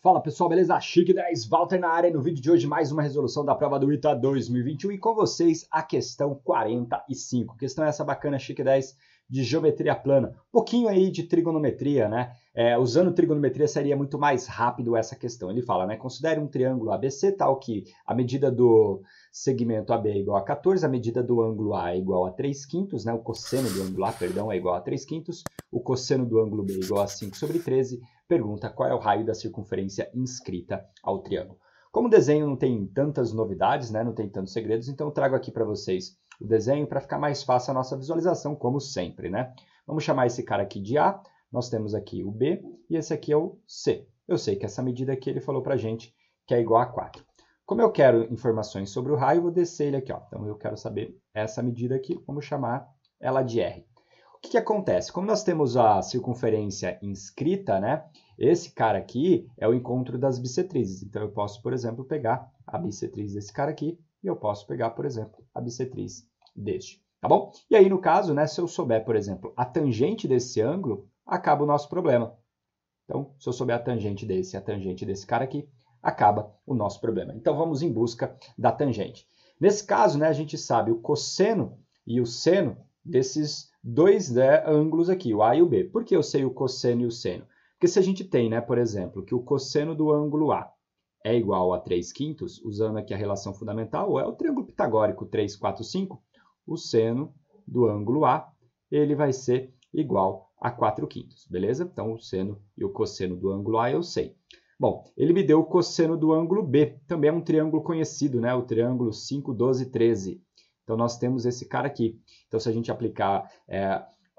Fala pessoal, beleza? Chique 10, Walter na área. No vídeo de hoje, mais uma resolução da prova do ITA 2021 e com vocês a questão 45. Questão essa bacana, Chique 10, de geometria plana. Um pouquinho aí de trigonometria, né? Usando trigonometria seria muito mais rápido essa questão. Ele fala, né? Considere um triângulo ABC tal que a medida do segmento AB é igual a 14, a medida do ângulo A é igual a 3/5, né? O cosseno do ângulo A, perdão, é igual a 3/5, o cosseno do ângulo B é igual a 5/13. Pergunta qual é o raio da circunferência inscrita ao triângulo. Como o desenho não tem tantas novidades, né? Não tem tantos segredos, então eu trago aqui para vocês o desenho para ficar mais fácil a nossa visualização, como sempre, né? Vamos chamar esse cara aqui de A, nós temos aqui o B e esse aqui é o C. Eu sei que essa medida aqui ele falou para a gente que é igual a 4. Como eu quero informações sobre o raio, eu vou descer ele aqui, ó. Então eu quero saber essa medida aqui, vamos chamar ela de R. O que acontece? Como nós temos a circunferência inscrita, né? Esse cara aqui é o encontro das bissetrizes. Então, eu posso, por exemplo, pegar a bissetriz desse cara aqui e eu posso pegar, por exemplo, a bissetriz deste. Tá bom? E aí, no caso, né, se eu souber, por exemplo, a tangente desse ângulo, acaba o nosso problema. Então, se eu souber a tangente desse e a tangente desse cara aqui, acaba o nosso problema. Então, vamos em busca da tangente. Nesse caso, né, a gente sabe o cosseno e o seno desses dois, né, ângulos aqui, o A e o B. Por que eu sei o cosseno e o seno? Porque se a gente tem, né, por exemplo, que o cosseno do ângulo A é igual a 3/5, usando aqui a relação fundamental, é o triângulo pitagórico 3, 4, 5, o seno do ângulo A ele vai ser igual a 4/5, beleza? Então, o seno e o cosseno do ângulo A eu sei. Bom, ele me deu o cosseno do ângulo B, também é um triângulo conhecido, né? O triângulo 5, 12, 13. Então, nós temos esse cara aqui. Então, se a gente aplicar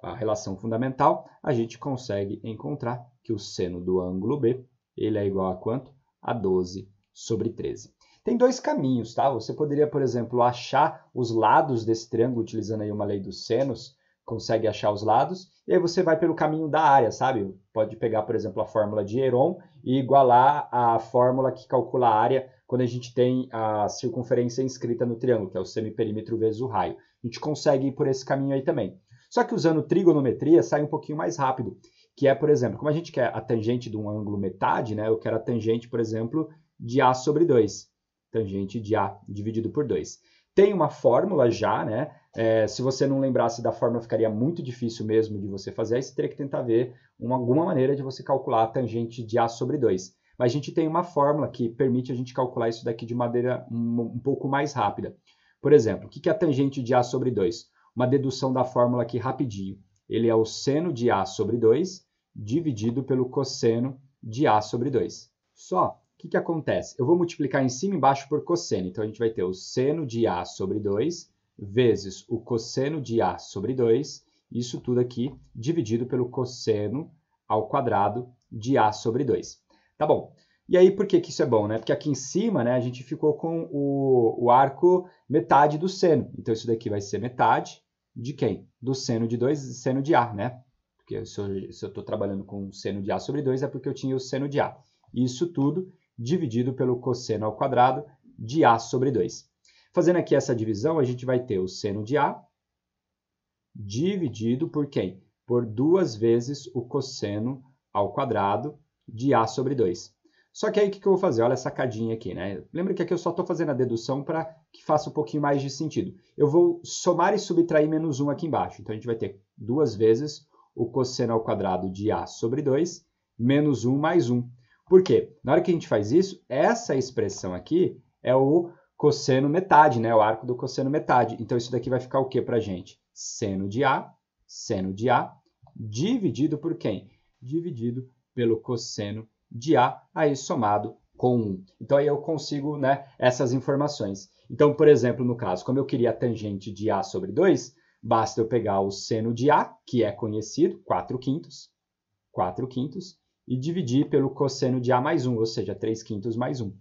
a relação fundamental, a gente consegue encontrar que o seno do ângulo B ele é igual a quanto? A 12/13. Tem dois caminhos, tá? Você poderia, por exemplo, achar os lados desse triângulo utilizando aí uma lei dos senos, consegue achar os lados, e aí você vai pelo caminho da área, sabe? Pode pegar, por exemplo, a fórmula de Heron e igualar a fórmula que calcula a área quando a gente tem a circunferência inscrita no triângulo, que é o semiperímetro vezes o raio. A gente consegue ir por esse caminho aí também. Só que usando trigonometria sai um pouquinho mais rápido, que é, por exemplo, como a gente quer a tangente de um ângulo metade, né? Eu quero a tangente, por exemplo, de A sobre 2. Tangente de A dividido por 2. Tem uma fórmula já, né? Se você não lembrasse da fórmula, ficaria muito difícil mesmo de você fazer. Aí você teria que tentar ver alguma maneira de você calcular a tangente de A sobre 2. Mas a gente tem uma fórmula que permite a gente calcular isso daqui de maneira um pouco mais rápida. Por exemplo, o que é a tangente de A sobre 2? Uma dedução da fórmula aqui rapidinho. Ele é o seno de A sobre 2 dividido pelo cosseno de A sobre 2. Só, o que acontece? Eu vou multiplicar em cima e embaixo por cosseno. Então, a gente vai ter o seno de A sobre 2 vezes o cosseno de A sobre 2. Isso tudo aqui dividido pelo cosseno ao quadrado de A sobre 2. Tá bom. E aí, por que isso é bom, né? Porque aqui em cima, né, a gente ficou com o arco metade do seno. Então, isso daqui vai ser metade de quem? Do seno de 2, seno de A, né? Porque se eu estou trabalhando com seno de A sobre 2, é porque eu tinha o seno de A. Isso tudo dividido pelo cosseno ao quadrado de A sobre 2. Fazendo aqui essa divisão, a gente vai ter o seno de A dividido por quem? Por 2 vezes o cosseno ao quadrado de A sobre 2. Só que aí o que eu vou fazer? Olha a sacadinha aqui, né? Lembra que aqui eu só estou fazendo a dedução para que faça um pouquinho mais de sentido. Eu vou somar e subtrair menos 1 aqui embaixo. Então, a gente vai ter 2 vezes o cosseno ao quadrado de A sobre 2 menos 1 mais 1. Por quê? Na hora que a gente faz isso, essa expressão aqui é o cosseno metade, né? O arco do cosseno metade. Então, isso daqui vai ficar o quê para a gente? Seno de A dividido por quem? Dividido pelo cosseno de A, aí somado com 1. Então, aí eu consigo, né, essas informações. Então, por exemplo, no caso, como eu queria a tangente de A sobre 2, basta eu pegar o seno de A, que é conhecido, 4/5, e dividir pelo cosseno de A mais 1, ou seja, 3/5 mais 1.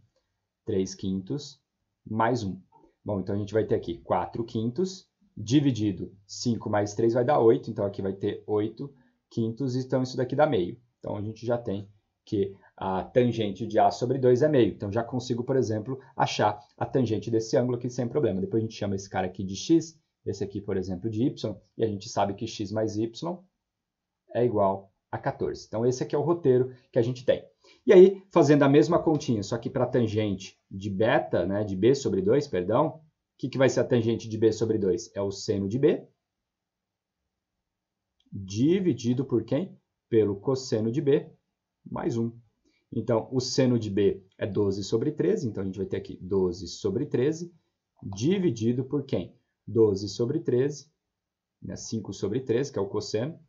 3/5 mais 1. Bom, então a gente vai ter aqui 4/5 dividido 5 mais 3 vai dar 8, então aqui vai ter 8/5, então isso daqui dá meio. Então a gente já tem que a tangente de A sobre 2 é meio. Então já consigo, por exemplo, achar a tangente desse ângulo aqui sem problema. Depois a gente chama esse cara aqui de x, esse aqui, por exemplo, de y, e a gente sabe que x mais y é igual a 14. Então esse aqui é o roteiro que a gente tem. E aí, fazendo a mesma continha, só que para a tangente de beta, né, de b sobre 2, perdão, o que vai ser a tangente de b sobre 2? É o seno de b, dividido por quem? Pelo cosseno de b, mais 1. Então, o seno de b é 12 sobre 13, então a gente vai ter aqui 12 sobre 13, dividido por quem? 12 sobre 13, né, 5 sobre 13, que é o cosseno,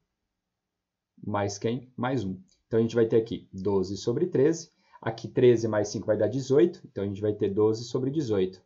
mais quem? Mais 1. Então, a gente vai ter aqui 12 sobre 13, aqui 13 mais 5 vai dar 18, então a gente vai ter 12 sobre 18.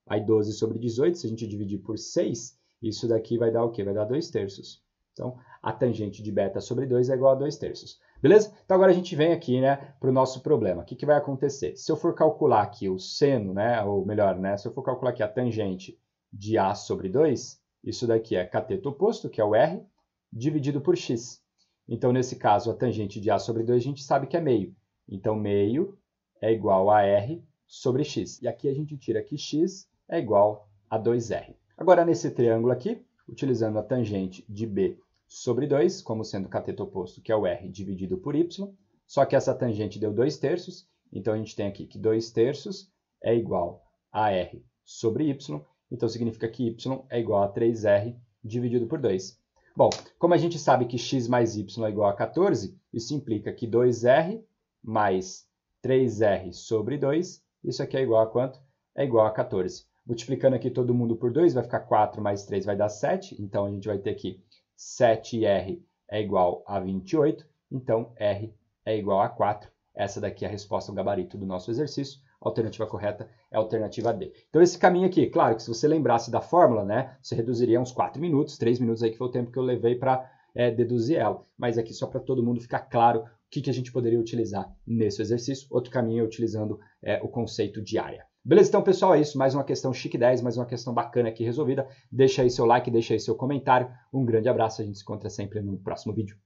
Aí 12 sobre 18, se a gente dividir por 6, isso daqui vai dar o quê? Vai dar 2/3. Então, a tangente de beta sobre 2 é igual a 2/3. Beleza? Então, agora a gente vem aqui, né, para o nosso problema. O que vai acontecer? Se eu for calcular aqui o seno, né, ou melhor, né, se eu for calcular aqui a tangente de A sobre 2, isso daqui é cateto oposto, que é o R, dividido por x. Então, nesse caso, a tangente de A sobre 2 a gente sabe que é meio. Então, meio é igual a R sobre x. E aqui a gente tira que x é igual a 2R. Agora, nesse triângulo aqui, utilizando a tangente de B sobre 2, como sendo cateto oposto, que é o R dividido por Y, só que essa tangente deu 2/3, então a gente tem aqui que 2/3 é igual a R sobre Y, então significa que Y é igual a 3R dividido por 2. Bom, como a gente sabe que x mais y é igual a 14, isso implica que 2R mais 3R sobre 2, isso aqui é igual a quanto? É igual a 14. Multiplicando aqui todo mundo por 2, vai ficar 4 mais 3 vai dar 7, então a gente vai ter aqui 7R é igual a 28, então R é igual a 4. Essa daqui é a resposta ao gabarito do nosso exercício. A alternativa correta é a alternativa D. Então esse caminho aqui, claro que se você lembrasse da fórmula, né, você reduziria uns 4 minutos, 3 minutos aí que foi o tempo que eu levei para deduzir ela. Mas aqui só para todo mundo ficar claro o que a gente poderia utilizar nesse exercício. Outro caminho é utilizando o conceito de área. Beleza? Então, pessoal, é isso. Mais uma questão chique 10, mais uma questão bacana aqui resolvida. Deixa aí seu like, deixa aí seu comentário. Um grande abraço, a gente se encontra sempre no próximo vídeo.